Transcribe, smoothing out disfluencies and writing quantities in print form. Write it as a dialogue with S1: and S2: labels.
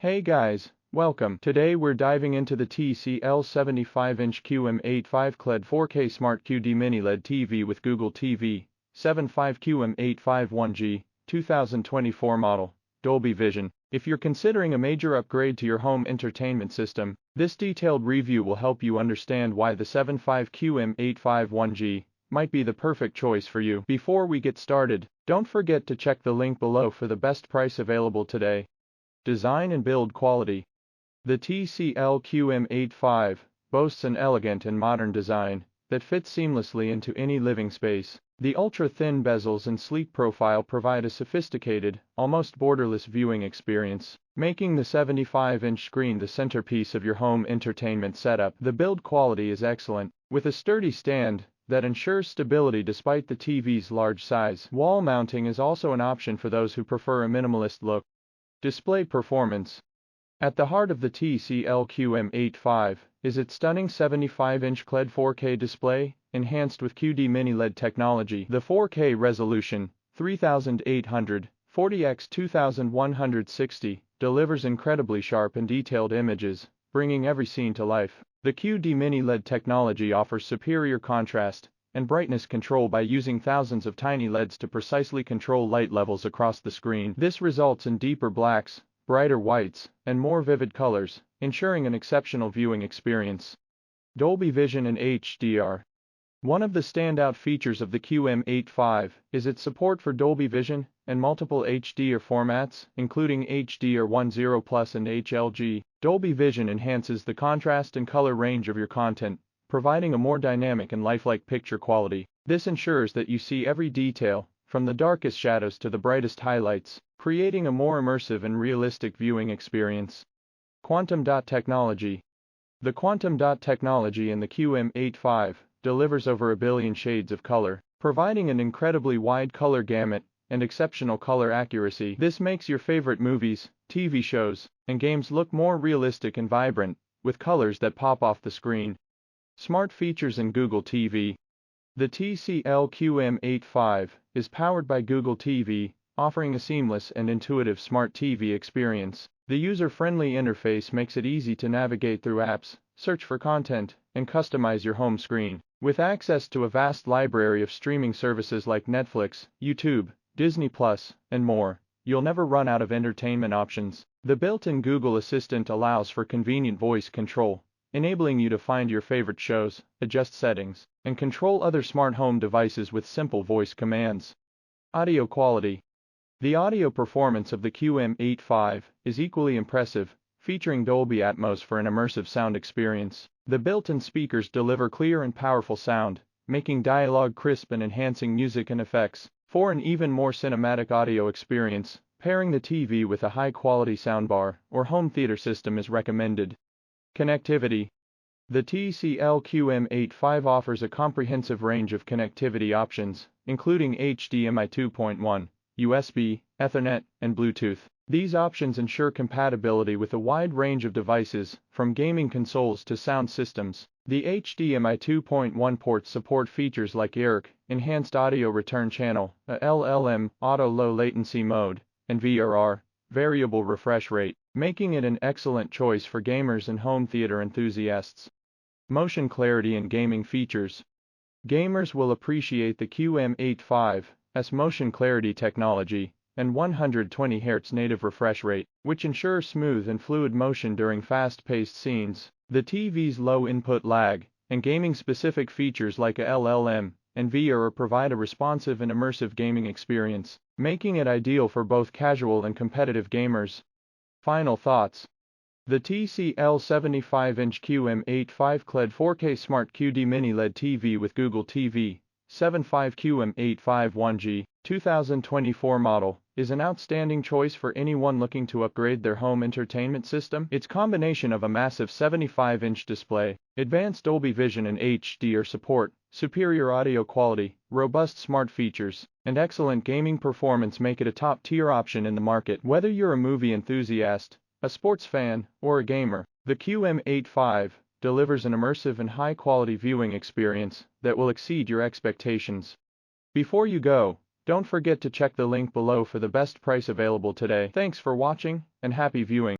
S1: Hey guys, welcome. Today we're diving into the TCL 75-inch QM85 QLED 4K Smart QD Mini LED TV with Google TV, 75QM851G, 2024 model, Dolby Vision. If you're considering a major upgrade to your home entertainment system, this detailed review will help you understand why the 75QM851G might be the perfect choice for you. Before we get started, don't forget to check the link below for the best price available today. Design and build quality. The TCL QM85 boasts an elegant and modern design that fits seamlessly into any living space. The ultra-thin bezels and sleek profile provide a sophisticated, almost borderless viewing experience, making the 75-inch screen the centerpiece of your home entertainment setup. The build quality is excellent, with a sturdy stand that ensures stability despite the TV's large size. Wall mounting is also an option for those who prefer a minimalist look. Display performance. At the heart of the TCL QM85 is its stunning 75-inch QLED 4K display, enhanced with QD Mini LED technology. The 4K resolution, 3840x2160, delivers incredibly sharp and detailed images, bringing every scene to life. The QD Mini LED technology offers superior contrast and brightness control by using thousands of tiny LEDs to precisely control light levels across the screen. This results in deeper blacks, brighter whites, and more vivid colors, ensuring an exceptional viewing experience. Dolby Vision and HDR. One of the standout features of the QM85 is its support for Dolby Vision and multiple HDR formats, including HDR10 Plus and HLG. Dolby Vision enhances the contrast and color range of your content, providing a more dynamic and lifelike picture quality. This ensures that you see every detail, from the darkest shadows to the brightest highlights, creating a more immersive and realistic viewing experience. Quantum dot technology. The quantum dot technology in the QM85 delivers over 1 billion shades of color, providing an incredibly wide color gamut and exceptional color accuracy. This makes your favorite movies, TV shows, and games look more realistic and vibrant, with colors that pop off the screen. Smart features in Google TV. The TCL QM85 is powered by Google TV, offering a seamless and intuitive smart TV experience. The user-friendly interface makes it easy to navigate through apps, search for content, and customize your home screen. With access to a vast library of streaming services like Netflix, YouTube, Disney+, and more, you'll never run out of entertainment options. The built-in Google Assistant allows for convenient voice control, enabling you to find your favorite shows, adjust settings, and control other smart home devices with simple voice commands. Audio quality. The audio performance of the QM85 is equally impressive, featuring Dolby Atmos for an immersive sound experience. The built-in speakers deliver clear and powerful sound, making dialogue crisp and enhancing music and effects. For an even more cinematic audio experience, pairing the TV with a high-quality soundbar or home theater system is recommended. Connectivity. The TCL QM85 offers a comprehensive range of connectivity options, including HDMI 2.1, USB, Ethernet, and Bluetooth. These options ensure compatibility with a wide range of devices, from gaming consoles to sound systems. The HDMI 2.1 ports support features like ERC, Enhanced Audio Return Channel, LLM, Auto Low Latency Mode, and VRR, Variable Refresh Rate, making it an excellent choice for gamers and home theater enthusiasts. Motion clarity and gaming features. Gamers will appreciate the QM85's motion clarity technology and 120 Hz native refresh rate, which ensures smooth and fluid motion during fast-paced scenes. The TV's low input lag and gaming-specific features like a LLM and VRR provide a responsive and immersive gaming experience, making it ideal for both casual and competitive gamers. Final thoughts. The TCL 75-inch QM85 QLED 4K Smart QD Mini LED TV with Google TV, 75QM851G, 2024 model, is an outstanding choice for anyone looking to upgrade their home entertainment system. Its combination of a massive 75-inch display, advanced Dolby Vision and HDR support, superior audio quality, robust smart features, and excellent gaming performance make it a top-tier option in the market. Whether you're a movie enthusiast, a sports fan, or a gamer, the QM85 delivers an immersive and high-quality viewing experience that will exceed your expectations. Before you go, don't forget to check the link below for the best price available today. Thanks for watching, and happy viewing.